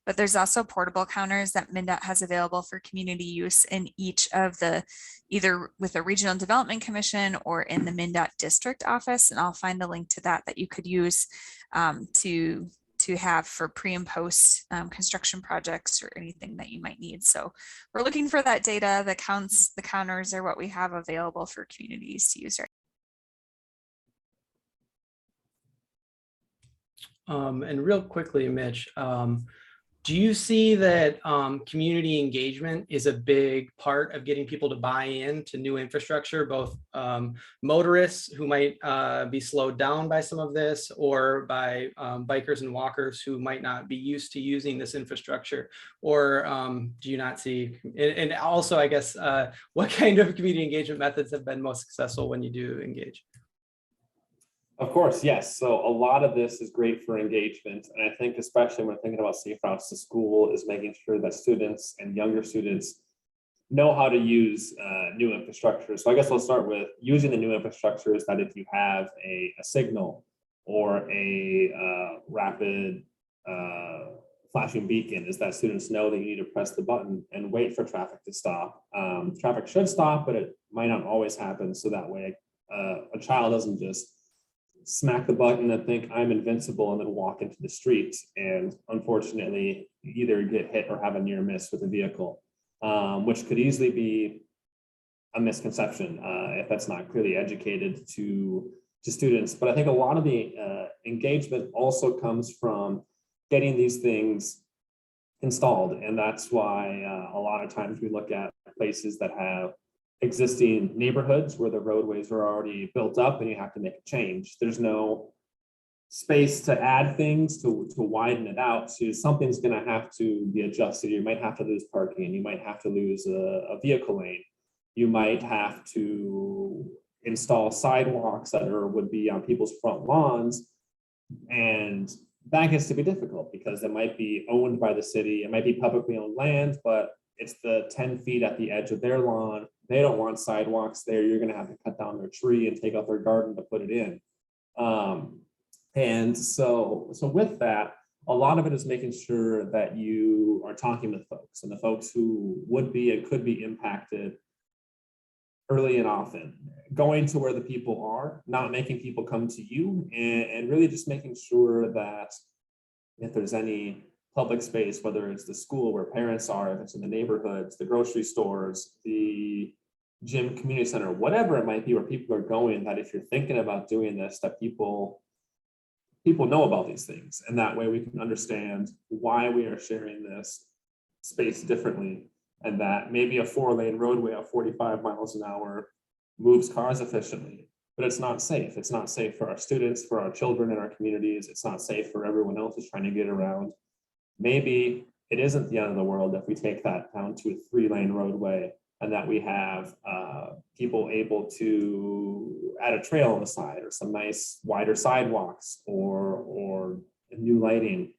but there's also portable counters that MnDOT has available for community use in each of the, either with the Regional Development Commission or in the MnDOT district office. And I'll find the link to that you could use to have for pre and post construction projects or anything that you might need. So we're looking for that data. The counters are what we have available for communities to use. And real quickly, Mitch, do you see that community engagement is a big part of getting people to buy in to new infrastructure, both motorists who might be slowed down by some of this, or by bikers and walkers who might not be used to using this infrastructure? Or do you not see, and also, I guess, what kind of community engagement methods have been most successful when you do engage? Of course, yes. So a lot of this is great for engagement. And I think especially when we're thinking about safe routes to school is making sure that students and younger students know how to use new infrastructure. So I guess I'll start with using the new infrastructure is that if you have a signal or a rapid flashing beacon, is that students know that you need to press the button and wait for traffic to stop. Traffic should stop, but it might not always happen. So that way a child doesn't just smack the button and think I'm invincible and then walk into the street and unfortunately either get hit or have a near miss with a vehicle, which could easily be a misconception if that's not clearly educated to students. But I think a lot of the engagement also comes from getting these things installed, and that's why a lot of times we look at places that have existing neighborhoods where the roadways are already built up and you have to make a change. There's no space to add things to widen it out. So something's going to have to be adjusted. You might have to lose parking. You might have to lose a vehicle lane. You might have to install sidewalks that would be on people's front lawns. And that gets to be difficult because it might be owned by the city. It might be publicly owned land, but it's the 10 feet at the edge of their lawn. They don't want sidewalks there. You're going to have to cut down their tree and take out their garden to put it in. And so with that, a lot of it is making sure that you are talking with folks, and the folks who would be and could be impacted early and often, going to where the people are, not making people come to you, and really just making sure that if there's any public space, whether it's the school where parents are, if it's in the neighborhoods, the grocery stores, the gym, community center, whatever it might be where people are going, that if you're thinking about doing this, that people know about these things. And that way we can understand why we are sharing this space differently, and that maybe a 4-lane roadway at 45 miles an hour moves cars efficiently, but it's not safe. It's not safe for our students, for our children in our communities. It's not safe for everyone else who's trying to get around. Maybe it isn't the end of the world if we take that down to a 3-lane roadway, and that we have people able to add a trail on the side, or some nice wider sidewalks, or new lighting.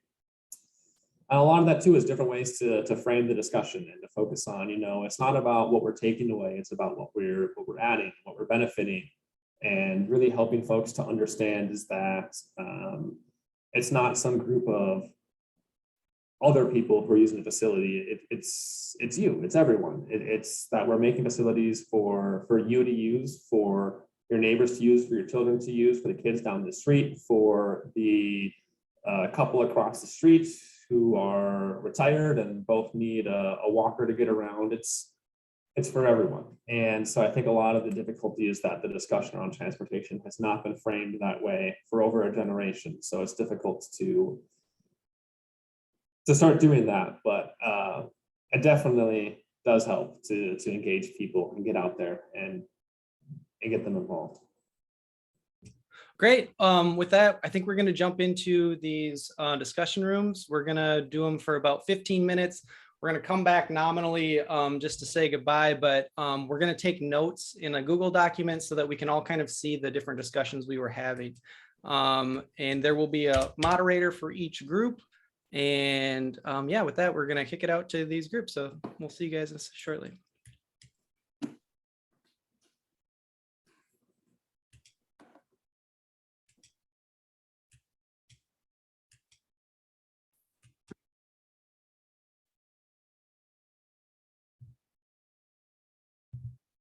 And a lot of that too is different ways to frame the discussion and to focus on, it's not about what we're taking away, it's about what we're adding, what we're benefiting, and really helping folks to understand is that it's not some group of other people who are using the facility. It's you, it's everyone. It's that we're making facilities for you to use, for your neighbors to use, for your children to use, for the kids down the street, for the couple across the street who are retired and both need a walker to get around. It's for everyone. And so I think a lot of the difficulty is that the discussion around transportation has not been framed that way for over a generation. So it's difficult to start doing that, but it definitely does help to engage people and get out there and get them involved. Great. With that, I think we're going to jump into these discussion rooms. We're going to do them for about 15 minutes. We're going to come back nominally just to say goodbye, but we're going to take notes in a Google document so that we can all kind of see the different discussions we were having. And there will be a moderator for each group. And yeah, with that, we're going to kick it out to these groups. So we'll see you guys shortly.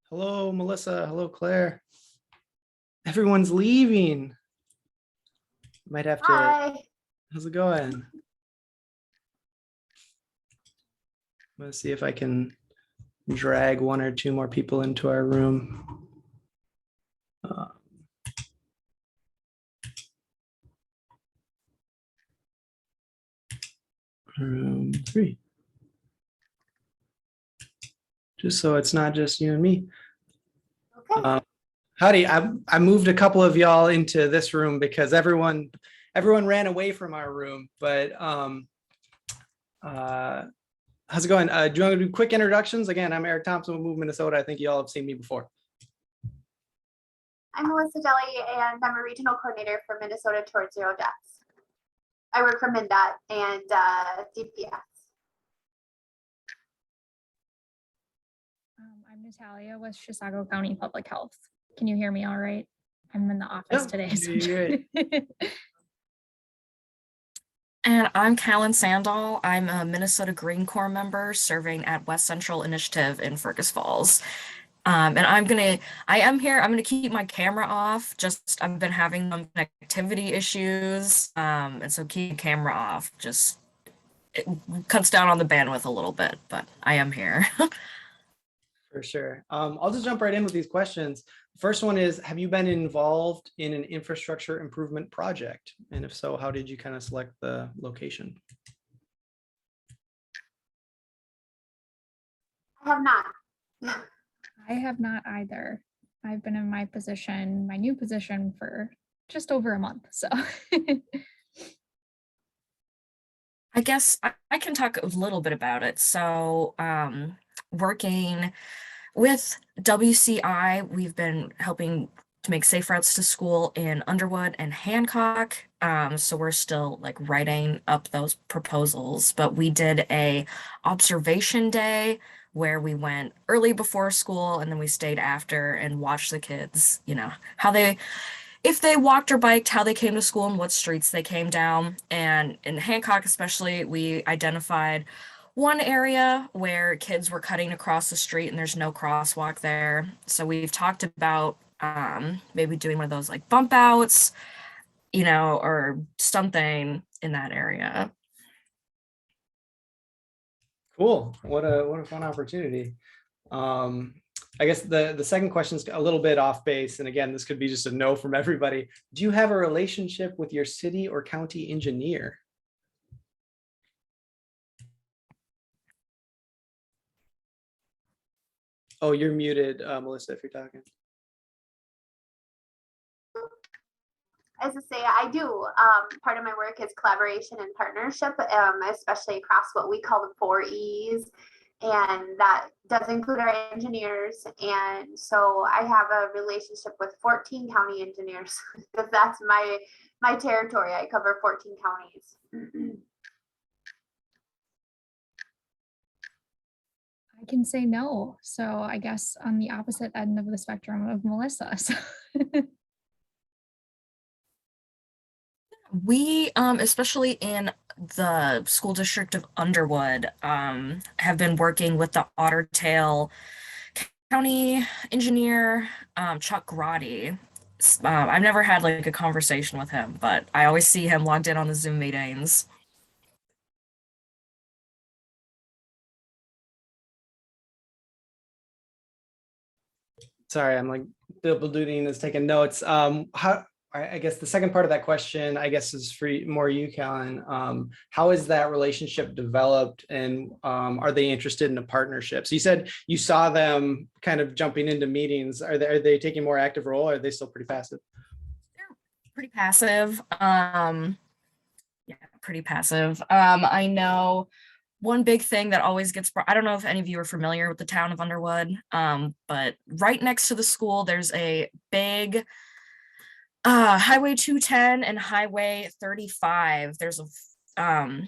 Hello, Melissa. Hello, Claire. Everyone's leaving. Might have to. Hi. How's it going? I'm gonna see if I can drag one or two more people into our room. Room 3. Just so it's not just you and me. Okay. Howdy, I moved a couple of y'all into this room because everyone ran away from our room. But how's it going? Do you want to do quick introductions? Again, I'm Eric Thompson with Move Minnesota. I think you all have seen me before. I'm Melissa Deli, and I'm a regional coordinator for Minnesota Towards Zero Deaths. I work for MnDOT and DPS. I'm Natalia with Chisago County Public Health. Can you hear me all right? I'm in the office Yep, today. So you're great. And I'm Callan Sandall. I'm a Minnesota Green Corps member serving at West Central Initiative in Fergus Falls. And I am here. I'm gonna keep my camera off. Just I've been having some connectivity issues. And so keep the camera off. Just it cuts down on the bandwidth a little bit, but I am here. For sure. I'll just jump right in with these questions. First one is, have you been involved in an infrastructure improvement project? And if so, how did you kind of select the location? I have not. I have not either. I've been in my new position for just over a month. So I guess I can talk a little bit about it. So working with WCI, we've been helping to make safe routes to school in Underwood and Hancock. So we're still like writing up those proposals, but we did a observation day where we went early before school and then we stayed after and watched the kids, if they walked or biked, how they came to school and what streets they came down. And in Hancock especially, we identified one area where kids were cutting across the street and there's no crosswalk there. So we've talked about maybe doing one of those like bump outs, or something in that area. Cool. What a fun opportunity. I guess the second question is a little bit off base. And again, this could be just a no from everybody. Do you have a relationship with your city or county engineer? Oh, you're muted, Melissa, if you're talking. As I say, I do. Part of my work is collaboration and partnership, especially across what we call the 4 E's. And that does include our engineers. And so I have a relationship with 14 county engineers because that's my territory. I cover 14 counties. I can say no. So I guess on the opposite end of the spectrum of Melissa. So We, especially in the school district of Underwood, have been working with the Otter Tail County engineer, Chuck Grotti. I've never had like a conversation with him, but I always see him logged in on the Zoom meetings. Sorry, I'm like double dutying is taking notes. I guess the second part of that question, I guess, is for more you, Callan. How is that relationship developed, and are they interested in a partnership? So you said you saw them kind of jumping into meetings. Are they taking a more active role, or are they still pretty passive? They're pretty passive. Yeah, pretty passive. I know one big thing that always gets brought, I don't know if any of you are familiar with the town of Underwood, but right next to the school, there's a big Highway 210 and Highway 35. There's a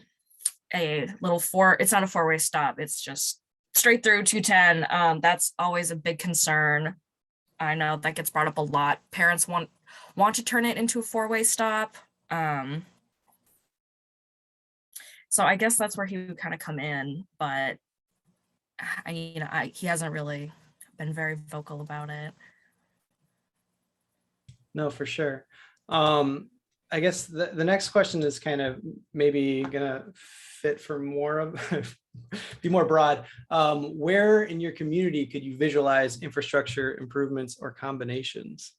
a little it's not a four-way stop. It's just straight through 210. That's always a big concern. I know that gets brought up a lot. Parents want to turn it into a four-way stop. So I guess that's where he would kind of come in, but he hasn't really been very vocal about it. No, for sure. I guess the next question is kind of maybe gonna fit for more of be more broad. Where in your community could you visualize infrastructure improvements or combinations?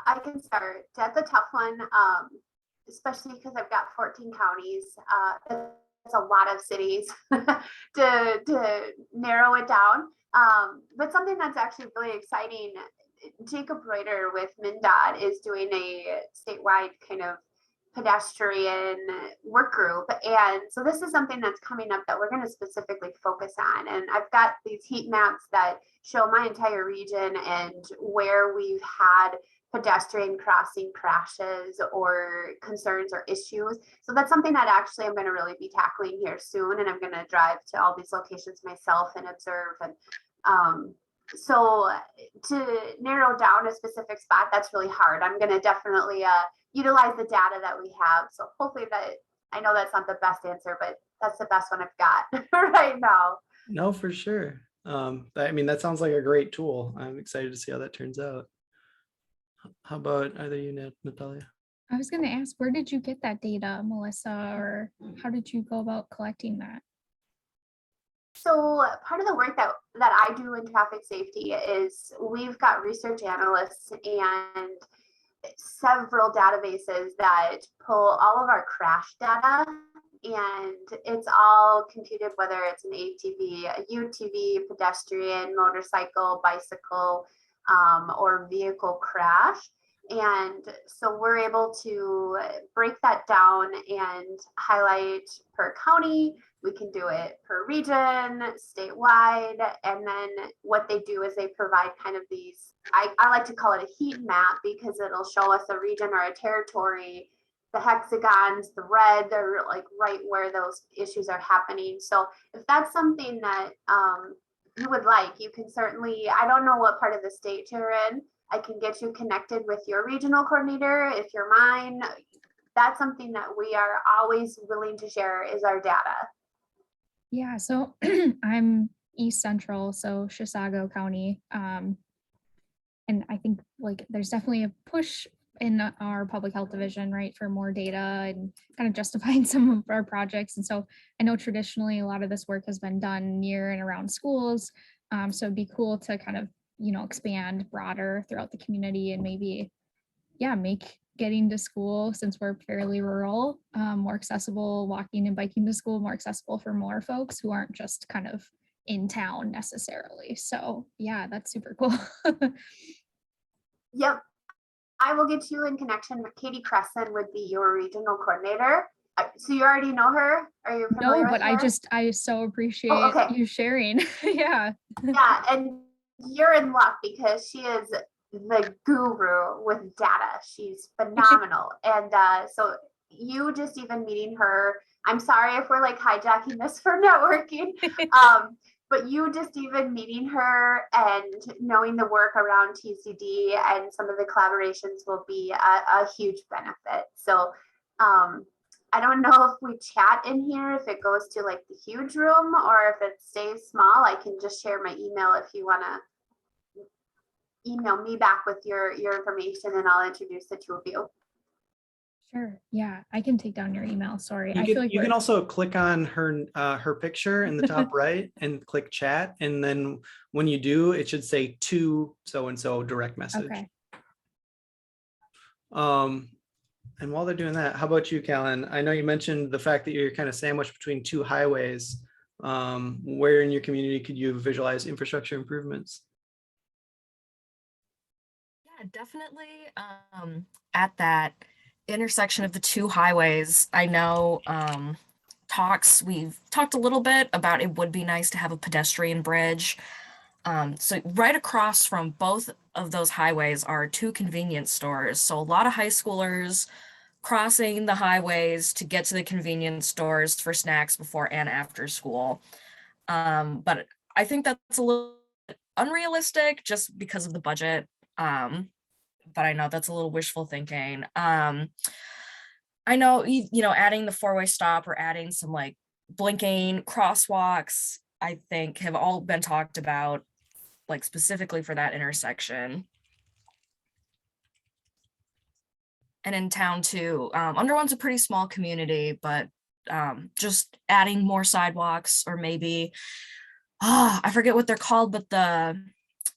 I can start. That's a tough one, especially because I've got 14 counties. It's a lot of cities to narrow it down. But something that's actually really exciting, Jacob Reuter with MnDOT is doing a statewide kind of pedestrian work group. And so this is something that's coming up that we're going to specifically focus on. And I've got these heat maps that show my entire region and where we've had pedestrian crossing crashes or concerns or issues. So that's something that actually I'm going to really be tackling here soon. And I'm going to drive to all these locations myself and observe. And so to narrow down a specific spot, that's really hard. I'm going to definitely utilize the data that we have. So hopefully I know that's not the best answer, but that's the best one I've got right now. No, for sure. I mean, that sounds like a great tool. I'm excited to see how that turns out. How about either you, Natalia? I was going to ask, where did you get that data, Melissa, or how did you go about collecting that? So part of the work that I do in traffic safety is we've got research analysts and several databases that pull all of our crash data, and it's all computed, whether it's an ATV, a UTV, pedestrian, motorcycle, bicycle, or vehicle crash. And so we're able to break that down and highlight per county. We can do it per region, statewide. And then what they do is they provide kind of these, I like to call it a heat map, because it'll show us a region or a territory. The hexagons, the red, they're like right where those issues are happening. So if that's something that you would like, you can certainly, I don't know what part of the state you're in. I can get you connected with your regional coordinator if you're mine. That's something that we are always willing to share is our data. Yeah, so I'm East Central, so Chisago County. And I think like there's definitely a push in our public health division, right, for more data and kind of justifying some of our projects. And so I know traditionally a lot of this work has been done near and around schools. So it'd be cool to kind of, expand broader throughout the community and maybe, make getting to school, since we're fairly rural, more accessible, walking and biking to school more accessible for more folks who aren't just kind of in town necessarily. So yeah, that's super cool. Yep. I will get you in connection with Katie Crescent, would be your regional coordinator. So you already know her? Are you familiar No, with but her? I so appreciate okay. you sharing. Yeah. Yeah, and you're in luck because she is the guru with data. She's phenomenal. And so you just even meeting her, I'm sorry if we're like hijacking this for networking, but you just even meeting her and knowing the work around TCD and some of the collaborations will be a huge benefit. So I don't know if we chat in here, if it goes to like the huge room or if it stays small. I can just share my email if you want to email me back with your information and I'll introduce the two of you. Sure. Yeah, I can take down your email. Sorry. You can also click on her picture in the top right and click chat. And then when you do, it should say to so-and-so direct message. Okay. And while they're doing that, how about you, Callan? I know you mentioned the fact that you're kind of sandwiched between two highways. Where in your community could you visualize infrastructure improvements? Yeah, definitely at that intersection of the two highways. I know we've talked a little bit about it would be nice to have a pedestrian bridge. So right across from both of those highways are 2 convenience stores. So a lot of high schoolers crossing the highways to get to the convenience stores for snacks before and after school. But I think that's a little unrealistic just because of the budget. But I know that's a little wishful thinking. I know, adding the 4-way stop or adding some like blinking crosswalks, I think have all been talked about, like specifically for that intersection. And in town too, Underwood's a pretty small community, but just adding more sidewalks, or maybe, I forget what they're called, but the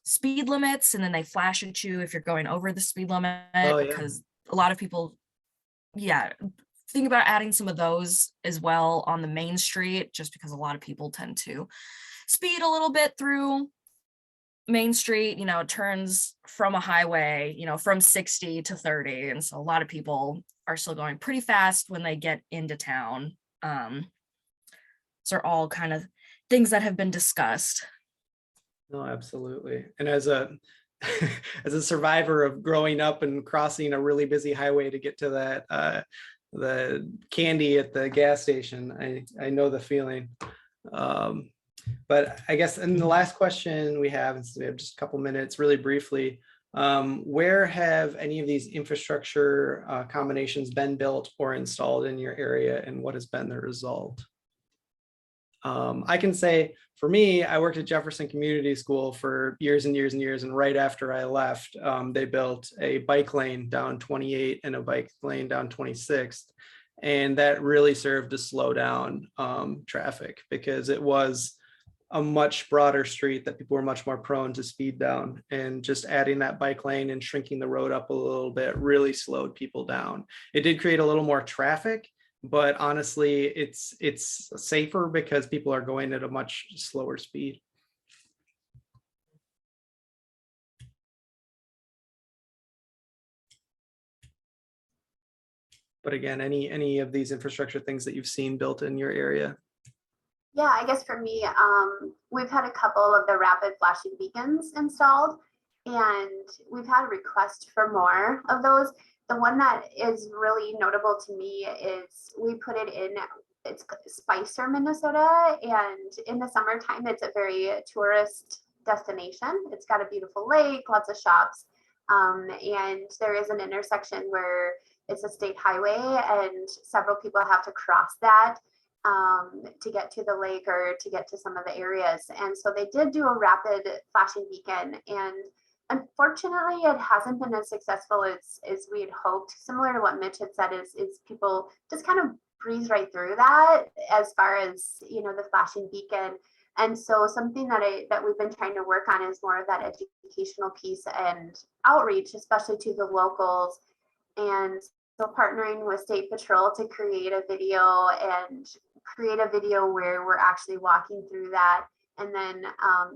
speed limits, and then they flash at you if you're going over the speed limit, Oh, yeah. because a lot of people, think about adding some of those as well on the main street, just because a lot of people tend to speed a little bit through Main Street. It turns from a highway, from 60 to 30. And so a lot of people are still going pretty fast when they get into town. So are all kind of things that have been discussed. No, absolutely. And as a as a survivor of growing up and crossing a really busy highway to get to that the candy at the gas station, I know the feeling. But I guess, and the last question we have, since we have just a couple minutes, really briefly, where have any of these infrastructure combinations been built or installed in your area, and what has been the result? I can say, for me, I worked at Jefferson Community School for years and years and years, and right after I left, they built a bike lane down 28 and a bike lane down 26th. And that really served to slow down traffic, because it was a much broader street that people were much more prone to speed down, and just adding that bike lane and shrinking the road up a little bit really slowed people down. It did create a little more traffic, but honestly, it's safer because people are going at a much slower speed. But again, any of these infrastructure things that you've seen built in your area? Yeah, I guess for me, we've had a couple of the rapid flashing beacons installed, and we've had a request for more of those. The one that is really notable to me is we put it in, it's Spicer, Minnesota, and in the summertime, it's a very tourist destination. It's got a beautiful lake, lots of shops, and there is an intersection where it's a state highway, and several people have to cross that to get to the lake or to get to some of the areas. And so they did do a rapid flashing beacon, and unfortunately it hasn't been as successful as we had hoped. Similar to what Mitch had said, is people just kind of breeze right through that as far as, the flashing beacon. And so something that we've been trying to work on is more of that educational piece and outreach, especially to the locals. And so partnering with State Patrol to create a video where we're actually walking through that. And then,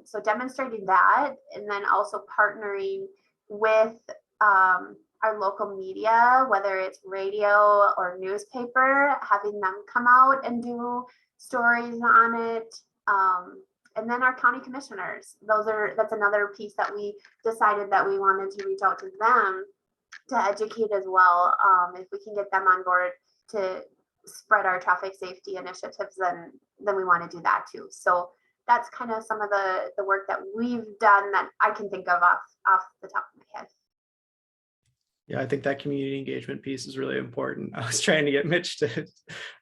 so demonstrating that, and then also partnering with our local media, whether it's radio or newspaper, having them come out and do stories on it. And then our county commissioners, that's another piece that we decided that we wanted to reach out to them to educate as well. If we can get them on board to spread our traffic safety initiatives, then we want to do that too. So that's kind of some of the work that we've done that I can think of off the top of my head. Yeah, I think that community engagement piece is really important. I was trying to get Mitch to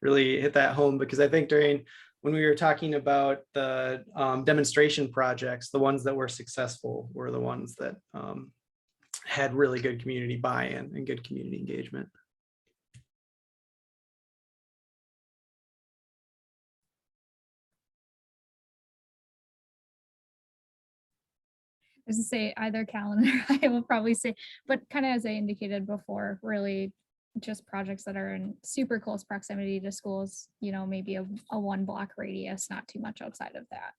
really hit that home, because I think when we were talking about the demonstration projects, the ones that were successful were the ones that had really good community buy-in and good community engagement. As I say, either calendar, I will probably say, but kind of as I indicated before, really just projects that are in super close proximity to schools, maybe a 1 block radius, not too much outside of that.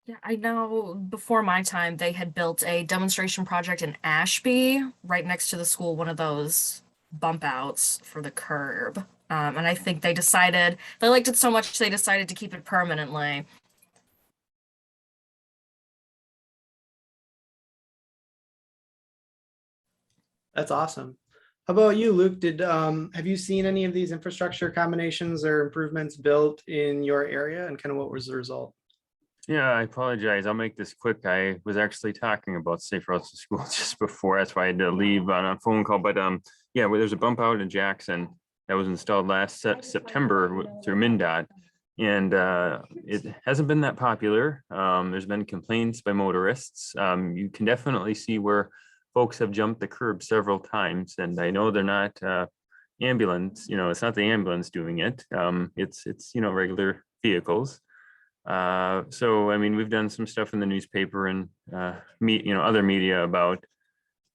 Yeah, I know before my time, they had built a demonstration project in Ashby, right next to the school, one of those bump outs for the curb. And I think they liked it so much, they decided to keep it permanently. That's awesome. How about you, Luke? Have you seen any of these infrastructure combinations or improvements built in your area, and kind of what was the result? Yeah, I apologize. I'll make this quick. I was actually talking about safe routes to school just before. That's why I had to leave on a phone call. But yeah, well, there's a bump out in Jackson that was installed last September through MnDOT, and it hasn't been that popular. There's been complaints by motorists. You can definitely see where folks have jumped the curb several times, and I know they're not ambulance. It's not the ambulance doing it. It's regular vehicles. So I mean, we've done some stuff in the newspaper and other media about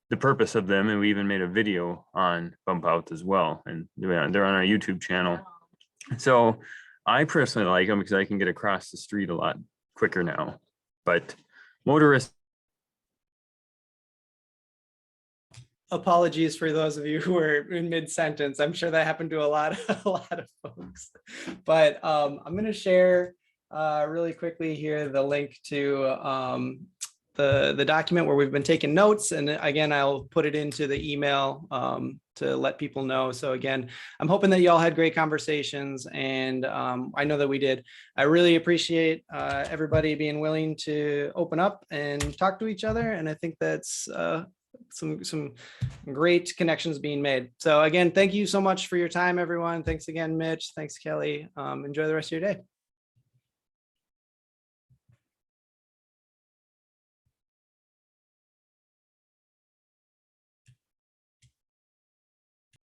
the purpose of them, and we even made a video on bump outs as well, and they're on our YouTube channel. So I personally like them because I can get across the street a lot quicker now, but motorists. Apologies for those of you who are in mid-sentence. I'm sure that happened to a lot of folks. But I'm going to share really quickly here the link to the document where we've been taking notes. And again, I'll put it into the email to let people know. So again, I'm hoping that you all had great conversations, and I know that we did. I really appreciate everybody being willing to open up and talk to each other. And I think that's some great connections being made. So again, thank you so much for your time, everyone. Thanks again, Mitch. Thanks, Kelly. Enjoy the rest of your day.